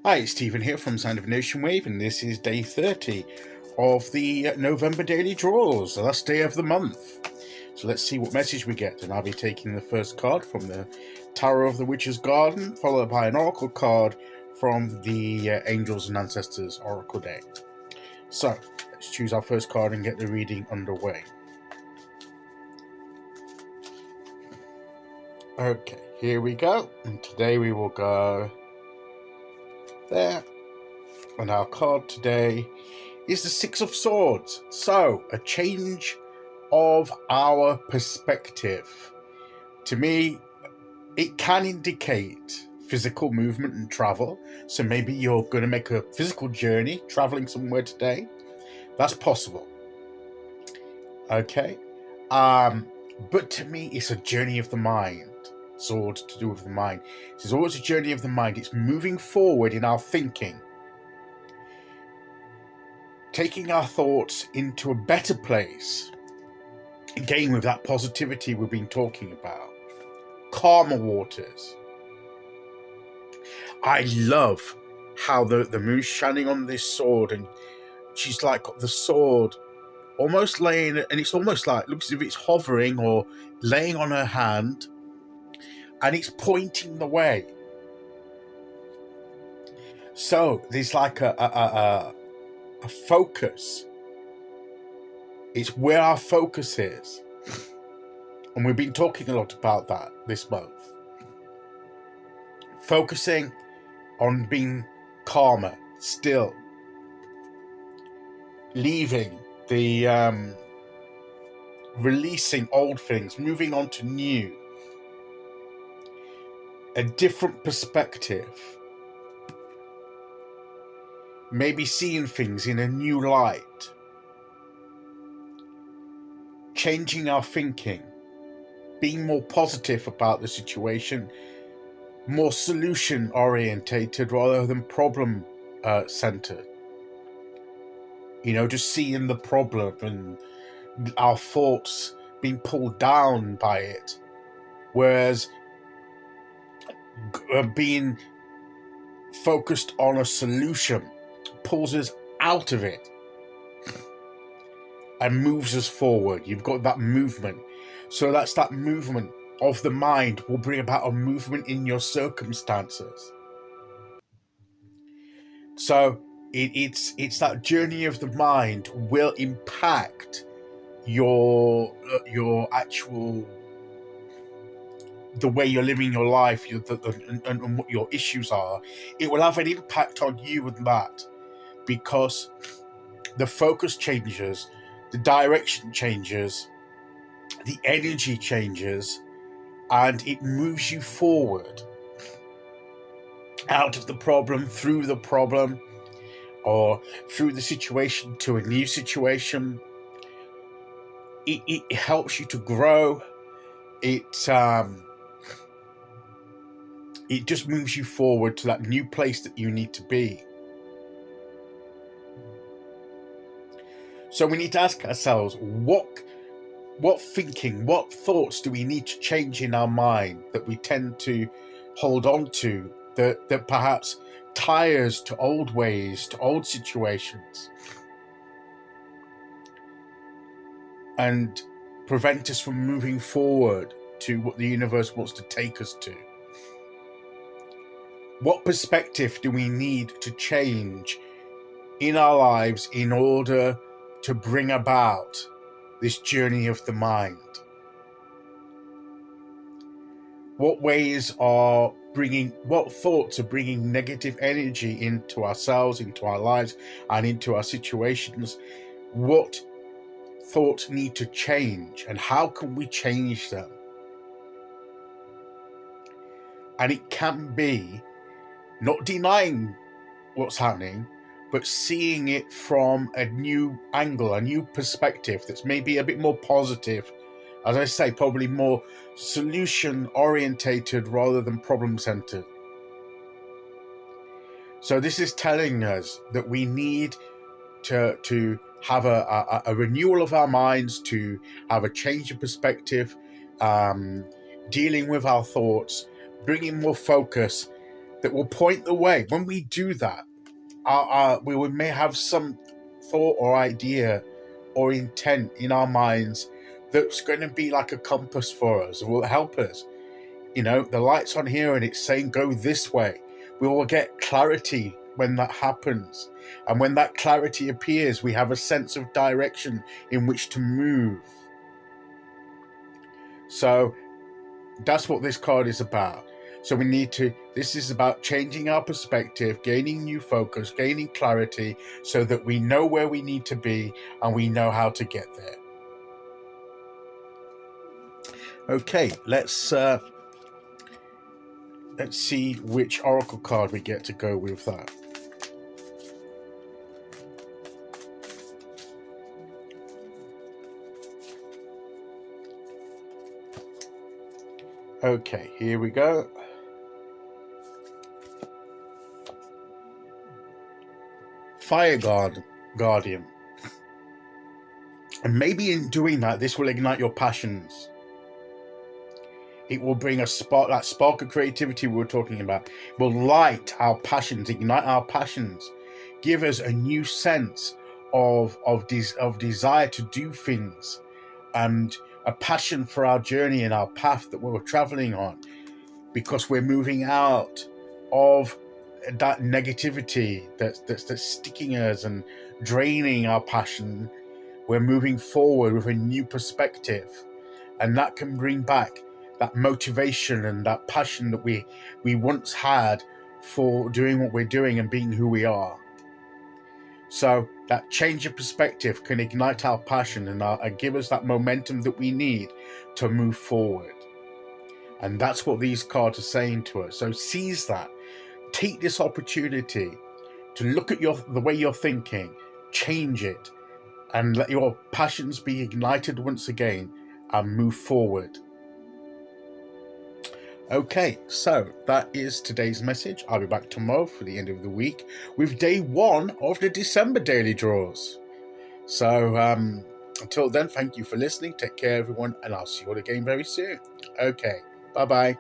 Hi, it's Stephen here from Sound of Nation Wave, and this is day 30 of the November Daily Draws, the last day of the month. So let's see what message we get, and I'll be taking the first card from the Tarot of the Witch's Garden, followed by an Oracle card from the Angels and Ancestors Oracle deck. So let's choose our first card and get the reading underway. Okay, here we go, and today we will go there. And our card today is the Six of Swords. So, a change of our perspective. To me, it can indicate physical movement and travel. So maybe you're going to make a physical journey, traveling somewhere today. That's possible. Okay. But to me, it's a journey of the mind. Swords to do with the mind. It's always a journey of the mind. It's moving forward in our thinking. Taking our thoughts into a better place, again with that positivity we've been talking about. Calmer waters. I love how the moon's shining on this sword, and she's like got the sword almost laying, and it's almost like, looks as if it's hovering or laying on her hand, and it's pointing the way. So there's like a focus. It's where our focus is, and we've been talking a lot about that this month. Focusing on being calmer, still, leaving the releasing old things, moving on to new, a different perspective. Maybe seeing things in a new light. Changing our thinking. Being more positive about the situation. More solution orientated rather than problem centered. You know, just seeing the problem and our thoughts being pulled down by it. Whereas being focused on a solution pulls us out of it and moves us forward. You've got that movement. So that's that movement of the mind will bring about a movement in your circumstances. So it's that journey of the mind will impact your actual, the way you're living your life, and what your issues are. It will have an impact on you with that, because the focus changes, the direction changes, the energy changes, and it moves you forward out of the problem, through the problem, or through the situation to a new situation. It helps you to grow. It just moves you forward to that new place that you need to be. So we need to ask ourselves, what thinking, what thoughts do we need to change in our mind that we tend to hold on to, that perhaps tie us to old ways, to old situations, and prevent us from moving forward to what the universe wants to take us to? What perspective do we need to change in our lives in order to bring about this journey of the mind? What thoughts are bringing negative energy into ourselves, into our lives, and into our situations? What thoughts need to change, and how can we change them? And it can be not denying what's happening, but seeing it from a new angle, a new perspective that's maybe a bit more positive. As I say, probably more solution orientated rather than problem centered. So this is telling us that we need to have a renewal of our minds, to have a change of perspective, dealing with our thoughts, bringing more focus, that will point the way. When we do that, we may have some thought or idea or intent in our minds that's going to be like a compass for us. It will help us. The light's on here and it's saying go this way. We will get clarity when that happens. And when that clarity appears, we have a sense of direction in which to move. So that's what this card is about. So this is about changing our perspective, gaining new focus, gaining clarity, so that we know where we need to be and we know how to get there. Okay, let's see which oracle card we get to go with that. Okay, here we go. Fire Guardian. And maybe in doing that, this will ignite your passions. It will bring a spark, that spark of creativity we were talking about. It will light our passions, ignite our passions, give us a new sense of desire to do things, and a passion for our journey and our path that we're traveling on, because we're moving out of that negativity that's sticking us and draining our passion. We're moving forward with a new perspective, and that can bring back that motivation and that passion that we once had for doing what we're doing and being who we are. So that change of perspective can ignite our passion and give us that momentum that we need to move forward. And that's what these cards are saying to us. So seize that. Take this opportunity to look at the way you're thinking, change it, and let your passions be ignited once again and move forward. Okay, so that is today's message. I'll be back tomorrow for the end of the week with day 1 of the December daily draws. So until then, thank you for listening. Take care, everyone, and I'll see you all again very soon. Okay, bye-bye.